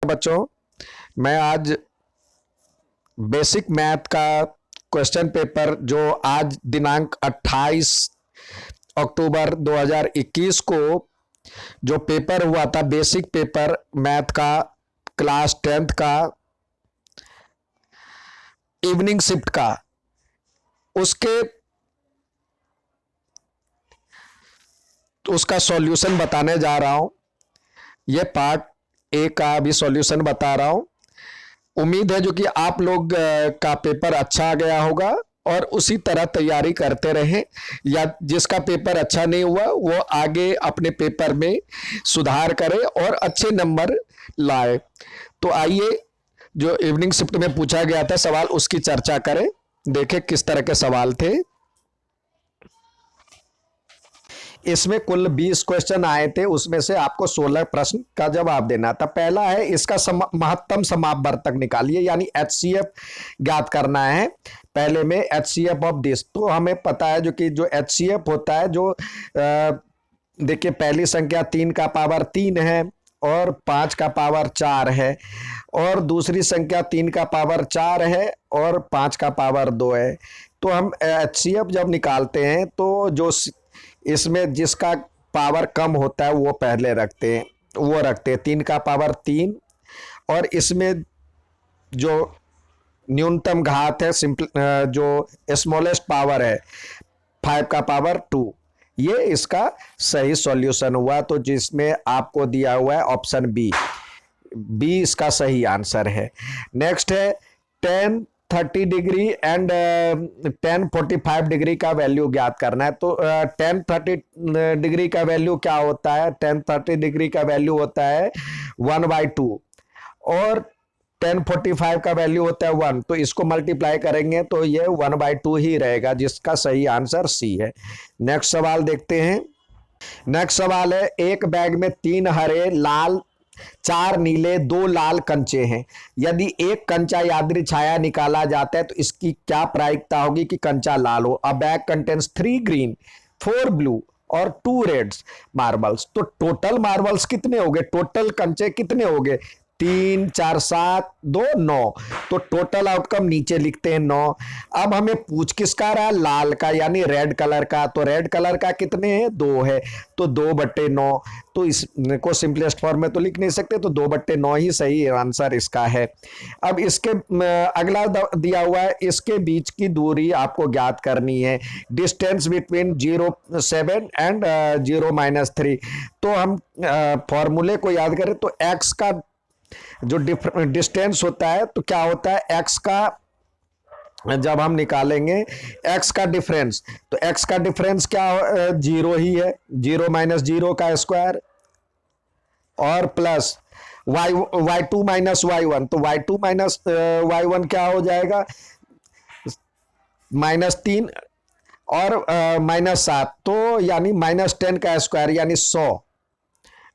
बच्चों, मैं आज बेसिक मैथ का क्वेश्चन पेपर जो आज दिनांक 28 अक्टूबर 2021 को जो पेपर हुआ था, बेसिक पेपर मैथ का क्लास 10th का इवनिंग शिफ्ट का, उसके उसका सॉल्यूशन बताने जा रहा हूं। यह पार्ट ए का अभी सॉल्यूशन बता रहा हूं। उम्मीद है जो कि आप लोग का पेपर अच्छा गया होगा और उसी तरह तैयारी करते रहें, या जिसका पेपर अच्छा नहीं हुआ वो आगे अपने पेपर में सुधार करे और अच्छे नंबर लाए। तो आइए, जो इवनिंग शिफ्ट में पूछा गया था सवाल, उसकी चर्चा करें। देखें किस तरह के सवाल थे। इसमें कुल 20 क्वेश्चन आए थे, उसमें से आपको 16 प्रश्न का जवाब देना था। पहला है, इसका महत्तम समापवर्तक निकालिए, यानी HCF ज्ञात करना है। पहले में HCF ऑफ दिस, तो हमें पता है जो कि जो HCF होता है, जो देखिए पहली संख्या 3 का पावर 3 है और 5 का पावर 4 है, और दूसरी संख्या 3 का पावर 4 है और 5 का पावर 2 है। तो हम HCF जब निकालते हैं तो जो इसमें जिसका पावर कम होता है वो पहले रखते हैं, 3 का पावर 3, और इसमें जो न्यूनतम घात है, सिंपल जो स्मॉलेस्ट पावर है, 5 का पावर 2। ये इसका सही सॉल्यूशन हुआ। तो जिसमें आपको दिया हुआ है ऑप्शन बी इसका सही आंसर है। नेक्स्ट है 10 30 डिग्री एंड 10 45 डिग्री का वैल्यू ज्ञात करना है। तो 10 30 डिग्री का वैल्यू क्या होता है? 10 30 डिग्री का वैल्यू होता है 1/2, और 10 45 का वैल्यू होता है 1। तो इसको मल्टीप्लाई करेंगे तो ये 1/2 ही रहेगा, जिसका सही आंसर सी है। नेक्स्ट सवाल देखते हैं। नेक्स्ट सवाल है, एक बैग में 3 हरे, लाल, 4 नीले, 2 लाल कंचे हैं। यदि एक कंचा यादृ छाया निकाला जाता है तो इसकी क्या प्रायिकता होगी कि कंचा लाल हो? अ बैग कंटेन्स 3 ग्रीन, 4 ब्लू और 2 रेड्स मार्बल्स। तो टोटल मार्बल्स कितने हो गए? टोटल कंचे कितने हो गए? 3 4 7 2 9। तो टोटल आउटकम नीचे लिखते हैं 9। अब हमें पूछ किसका रहा? लाल का, यानी रेड कलर का। तो रेड कलर का कितने हैं? 2 है, तो 2/9। तो इसको सिंपलेस्ट फॉर्म में तो लिख नहीं सकते, तो 2/9 ही सही आंसर इसका है। अब इसके अगला दिया हुआ है, इसके बीच की दूरी आपको ज्ञात करनी है। Distance between 0.7 and 0-3। तो हम फॉर्मूले को याद करें तो एक्स का जो डिस्टेंस होता है, तो क्या होता है? एक्स का जब हम निकालेंगे एक्स का डिफरेंस, तो एक्स का डिफरेंस क्या 0 ही है, 0 - 0 का स्क्वायर, और प्लस y2 - y1। तो y2 - y1 क्या हो जाएगा? -3 और -7, तो यानी -10 का स्क्वायर, यानी 100,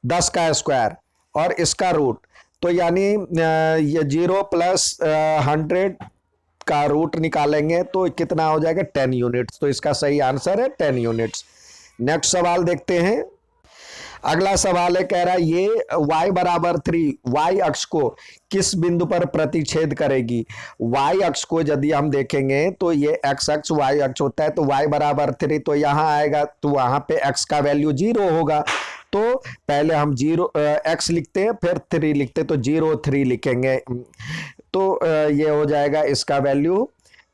10 का स्क्वायर और इसका रूट। तो यानी ये 0 + 100 का रूट निकालेंगे तो कितना हो जाएगा? 10 यूनिट्स। तो इसका सही आंसर है 10 यूनिट्स। नेक्स्ट सवाल देखते हैं। अगला सवाल है, कह रहा है ये y = 3 y अक्ष को किस बिंदु पर प्रतिच्छेद करेगी? y अक्ष को यदि हम देखेंगे तो ये x अक्ष y अक्ष होता है, तो y = 3 तो यहाँ आएगा, तो वहां पे x का वैल्यू 0 होगा। तो पहले हम 0 x लिखते हैं, फिर 3 लिखते हैं, तो 0 3 लिखेंगे। तो ये हो जाएगा इसका वैल्यू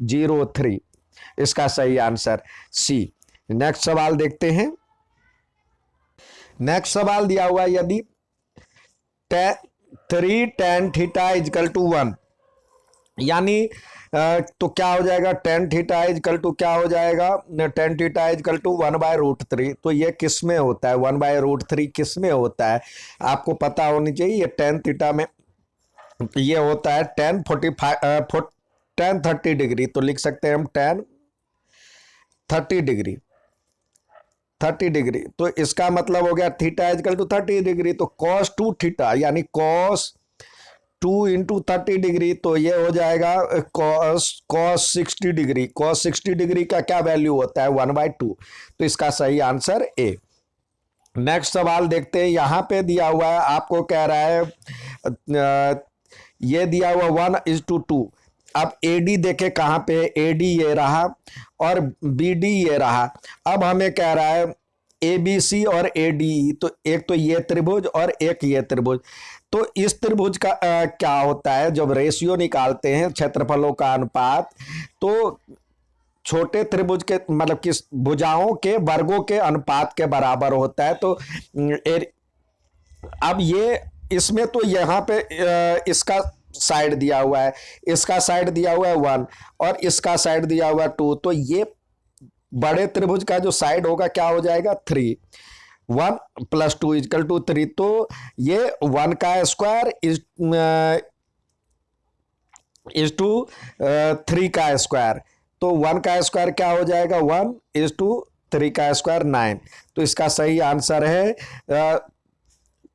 0 3, इसका सही आंसर सी। नेक्स्ट सवाल देखते हैं। नेक्स्ट सवाल दिया हुआ है, यदि 3 tan थीटा = 1, यानी तो क्या हो जाएगा? tan थीटा = क्या हो जाएगा? tan theta = 1/√3। तो ये किस में होता है? 1/√3 किस में होता है? आपको पता होनी चाहिए। ये tan थीटा में ये होता है tan 30 डिग्री। तो लिख सकते हैं हम tan 30 डिग्री, 30 डिग्री। तो इसका मतलब हो गया थीटा = 30 डिग्री। तो cos 2 थीटा, यानी cos 2 × 30 डिग्री, तो ये हो जाएगा cos 60 डिग्री। cos 60 डिग्री का क्या वैल्यू होता है? 1/2। तो इसका सही आंसर ए। नेक्स्ट सवाल देखते हैं। यहां पे दिया हुआ है, आपको कह रहा है ये दिया हुआ 1:2। अब AD देखे कहाँ पे, AD ये रहा और BD ये रहा। अब हमें कह रहा है ABC और ADE, तो एक तो ये त्रिभुज और एक ये त्रिभुज। तो इस त्रिभुज का क्या होता है, जब रेशियो निकालते हैं क्षेत्रफलों का अनुपात, तो छोटे त्रिभुज के मतलब किस भुजाओं के वर्गों के अनुपात के बराबर होता है। तो अब ये इसमें तो यहाँ पे इसका साइड दिया हुआ है, इसका साइड दिया हुआ है 1 और इसका साइड दिया हुआ है 2। तो ये बड़े त्रिभुज का जो साइड होगा क्या हो जाएगा 3। 1 + 2 = 3। तो ये 1 का स्क्वायर इज टू 3 का स्क्वायर। तो 1 का स्क्वायर क्या हो जाएगा 1 = 3 का स्क्वायर 9। तो इसका सही आंसर है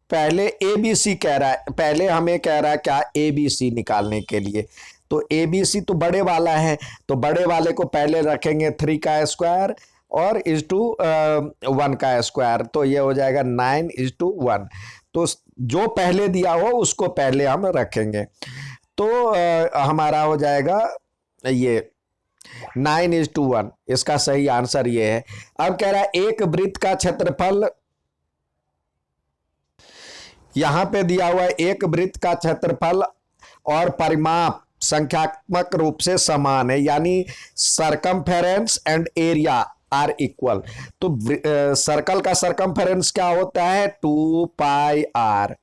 पहले ABC कह रहा है, पहले हमें कह रहा है क्या ABC निकालने के लिए। तो ABC तो बड़े वाला है, तो बड़े वाले को पहले रखेंगे 3 का स्क्वायर और = 1 का स्क्वायर। तो ये हो जाएगा 9:1। तो जो पहले दिया हो उसको पहले हम रखेंगे। तो हमारा हो जाएगा ये 9:1। इसका सही आंसर ये है। अब कह रहा है एक वृत्त का क्षेत्रफल, यहां पे दिया हुआ है एक वृत्त का क्षेत्रफल और परिमाप संख्यात्मक रूप से समान है, यानी circumference and area are equal. तो सर्कल का सरकमफेरेंस क्या होता है 2πr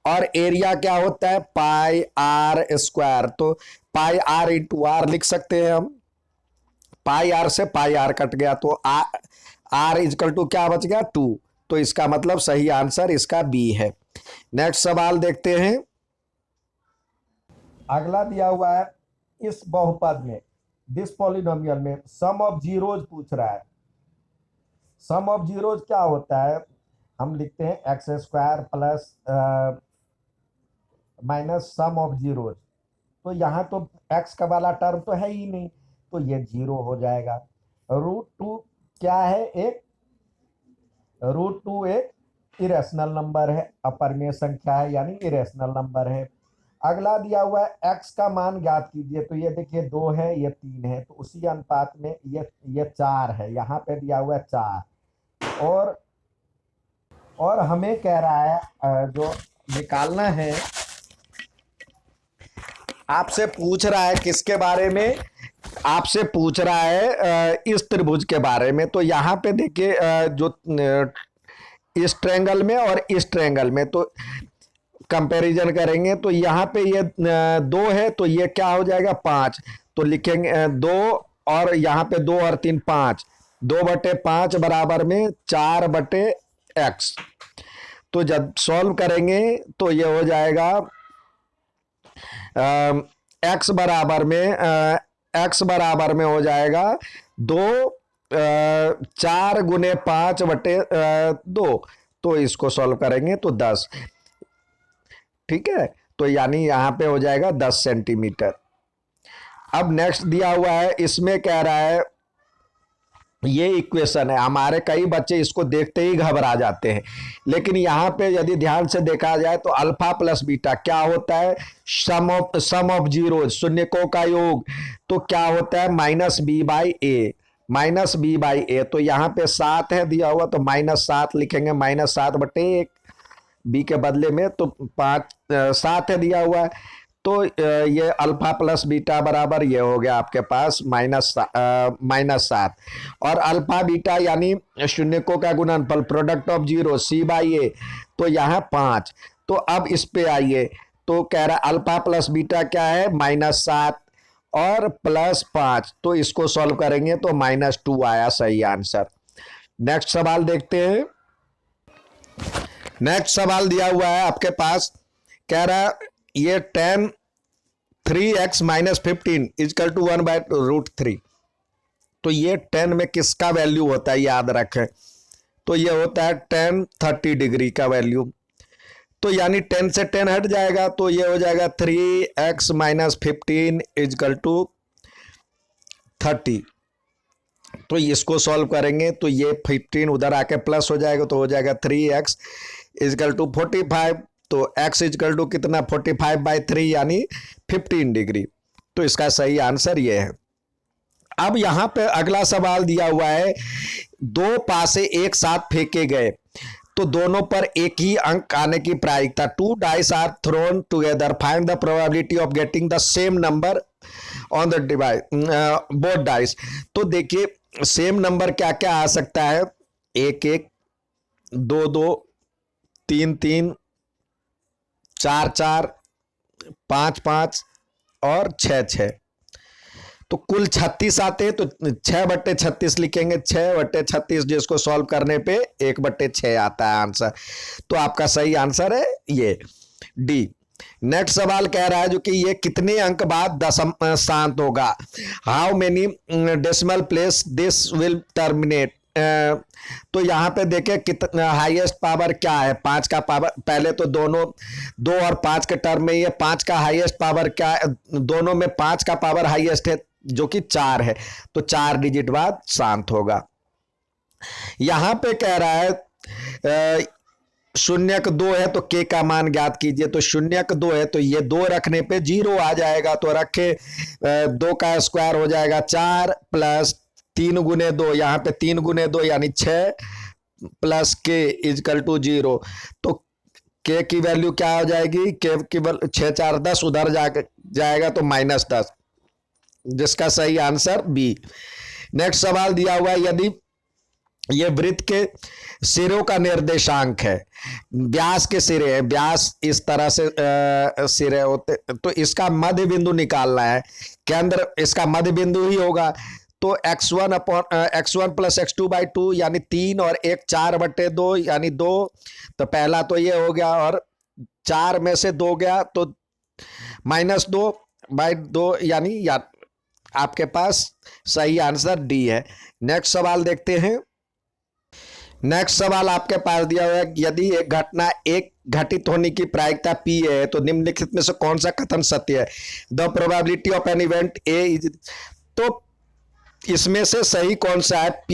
और एरिया क्या होता है πr²। तो πr × r लिख सकते हैं हम। πr से πr कट गया तो r = क्या बच गया 2। तो इसका मतलब सही आंसर इसका बी है। नेक्स्ट सवाल देखते हैं। अगला दिया हुआ है इस बहुपद में, दिस पॉलिनोमियल में सम ऑफ जीरोज पूछ रहा है। सम ऑफ जीरोज क्या होता है, हम लिखते हैं x² minus sum of zeros. तो यहाँ तो x का वाला टर्म तो है ही नहीं, तो ये 0 हो जाएगा। √2 क्या है, एक √2 एक इरेशनल नंबर है, अपरिमेय संख्या है यानी इरेशनल नंबर है। अगला दिया हुआ है x का मान ज्ञात कीजिए। तो ये देखिए 2 है, ये 3 है, तो उसी अनुपात में ये 4 है, यहाँ पे दिया हुआ है 4। और हमें कह रहा है जो निकालना है, आपसे पूछ रहा है किसके बारे में, आपसे पूछ रहा है इस त्रिभुज के बारे में। तो यहाँ पे देखिए जो इस ट्रायंगल में और इस ट्रायंगल में तो कंपैरिजन करेंगे। तो यहाँ पे ये 2 है, तो ये क्या हो जाएगा 5। तो लिखेंगे 2 और यहाँ पे 2 और 3 5, 2/5 बराबर में 4/x। तो जब सॉल्व करेंगे तो ये हो जाएगा x बराबर में हो जाएगा 4 × 5/2। तो इसको सॉल्व करेंगे तो 10। ठीक है, तो यानी यहां पे हो जाएगा 10 सेंटीमीटर। अब नेक्स्ट दिया हुआ है, इसमें कह रहा है ये इक्वेशन है। हमारे कई बच्चे इसको देखते ही घबरा जाते हैं, लेकिन यहाँ पे यदि ध्यान से देखा जाए तो अल्फा प्लस बीटा क्या होता है, सम ऑफ जीरो, शून्यकों का योग। तो क्या होता है -b/a, -b/a। तो यहाँ पे 7 है दिया हुआ, तो -7 लिखेंगे, -7/1 बी के बदले में। तो 7 है दिया हुआ है, तो ये अल्फा प्लस बीटा बराबर ये हो गया आपके पास -7। और अल्फा बीटा यानी शून्यकों का गुणनफल, प्रोडक्ट ऑफ जीरो c/a, तो यहाँ 5। तो अब इस पे आइए, तो कह रहा है अल्फा प्लस बीटा क्या है -7 और +5। तो इसको सॉल्व करेंगे तो -2 आया सही आंसर। नेक्स्ट सवाल देखते हैं। नेक्स्ट सवाल दिया हुआ है आपके पास, कह रहा है ये 10 3x - 15 = 1/√3। तो ये 10 में किसका वैल्यू होता है याद रखें, तो ये होता है 10 30 डिग्री का वैल्यू। तो यानी 10 से 10 हट जाएगा, तो ये हो जाएगा 3x - 15 = 30। तो इसको सॉल्व करेंगे तो ये 15 उधर आके प्लस हो जाएगा, तो हो जाएगा 3x = 45। तो x इजकल टू कितना 45/3 यानी 15 डिग्री। तो इसका सही आंसर ये है। अब यहां पे अगला सवाल दिया हुआ है, दो पासे एक साथ फेंके गए तो दोनों पर एक ही अंक आने की प्रायिकता। 2 dice are thrown together, find the probability of getting the same number on the device both dice. तो देखिए सेम नंबर क्या क्या आ सकता है, 1-1, 2-2, 3-3, 4-4, 5-5 और 6-6। तो कुल 36 आते हैं, तो 6/36 लिखेंगे, 6/36 जिसको सॉल्व करने पे 1/6 आता है आंसर। तो आपका सही आंसर है ये डी। नेक्स्ट सवाल कह रहा है जो कि ये कितने अंक बाद दशम शांत होगा, how many decimal place this will terminate. तो यहाँ पे देखें कितना हाईएस्ट पावर क्या है, 5 का पावर, पहले तो दोनों 2 और 5 के टर्म में ये 5 का हाईएस्ट पावर क्या है, दोनों में 5 का पावर हाईएस्ट है जो कि 4 है, तो 4 डिजिट बाद शांत होगा। यहां पे कह रहा है 0-2 है तो के का मान ज्ञात कीजिए। तो 0-2 है तो ये 2 रखने पे 0 आ जाएगा, तो रखे 2 का स्क्वायर हो जाएगा 4 प्लस 3 गुने 2, यहाँ पे 3 गुने 2 यानी 6 प्लस के इजकल टू 0। तो के की वैल्यू क्या हो जाएगी, के की 6-4-10 उधर जाएगा तो -10, जिसका सही आंसर बी। नेक्स्ट सवाल दिया हुआ है, यदि ये वृत्त के सिरों का निर्देशांक है, व्यास के सिरे हैं, व्यास इस तरह से सिरे होते, तो इसका मध्य बिंदु निकालना है, केंद्र इसका मध्य बिंदु ही होगा। तो x1 प्लस x2/2 यानी 3 और 1 4/2 यानी 2। तो पहला तो ये हो गया और 4 में से 2 गया तो -2/2 यानी आपके पास सही आंसर डी है। नेक्स्ट सवाल देखते हैं। नेक्स्ट सवाल आपके पास दिया हुआ है, यदि एक घटना एक घटित होने की प्रायिकता P है तो निम्नलिखित में से कौन सा कथन सत्य है, the probability of an event A is. तो इसमें से सही कौन सा है, P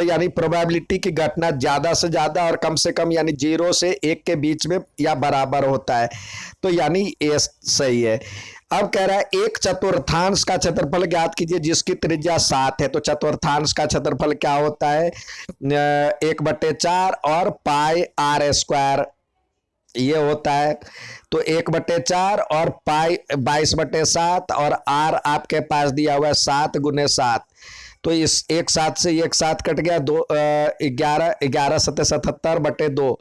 यानी प्रोबेबिलिटी की घटना ज्यादा से ज्यादा और कम से कम यानी 0 से 1 के बीच में या बराबर होता है, तो यानी ए सही है। अब कह रहा है एक चतुर्थांश का क्षेत्रफल ज्ञात कीजिए जिसकी त्रिज्या 7 है। तो चतुर्थांश का क्षेत्रफल क्या होता है, 1/4 और पाई आर स्क्वायर ये होता है। तो 1/4 और पाई 22/7 और आर आपके पास दिया हुआ है 7 × 7। तो इस एक साथ से एक साथ कट गया, 11 7 77/2।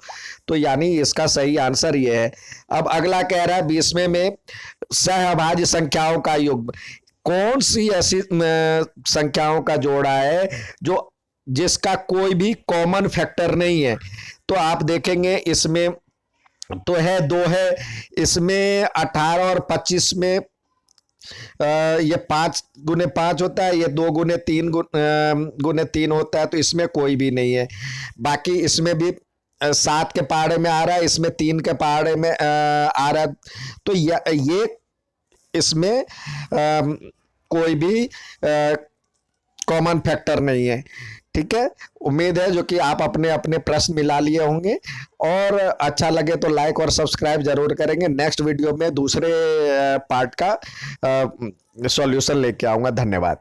तो यानी इसका सही आंसर ये है। अब अगला कह रहा है 20वें में सहअभाज्य संख्याओं का युग्म, कौन सी ऐसी संख्याओं का जोड़ा है जो जिसका कोई भी कॉमन फैक्टर नहीं है। तो आप देखेंगे इसमें तो है 2 है, इसमें 18 और 25 में ये 5 × 5 होता है, ये 2 × 3 होता है, तो इसमें कोई भी नहीं है। बाकी इसमें भी 7 के पहाड़े में आ रहा है, इसमें 3 के पहाड़े में आ रहा है, तो ये इसमें कोई भी कॉमन फैक्टर नहीं है। ठीक है, उम्मीद है जो कि आप अपने अपने प्रश्न मिला लिए होंगे, और अच्छा लगे तो लाइक और सब्सक्राइब जरूर करेंगे। नेक्स्ट वीडियो में दूसरे पार्ट का सॉल्यूशन लेके आऊंगा। धन्यवाद।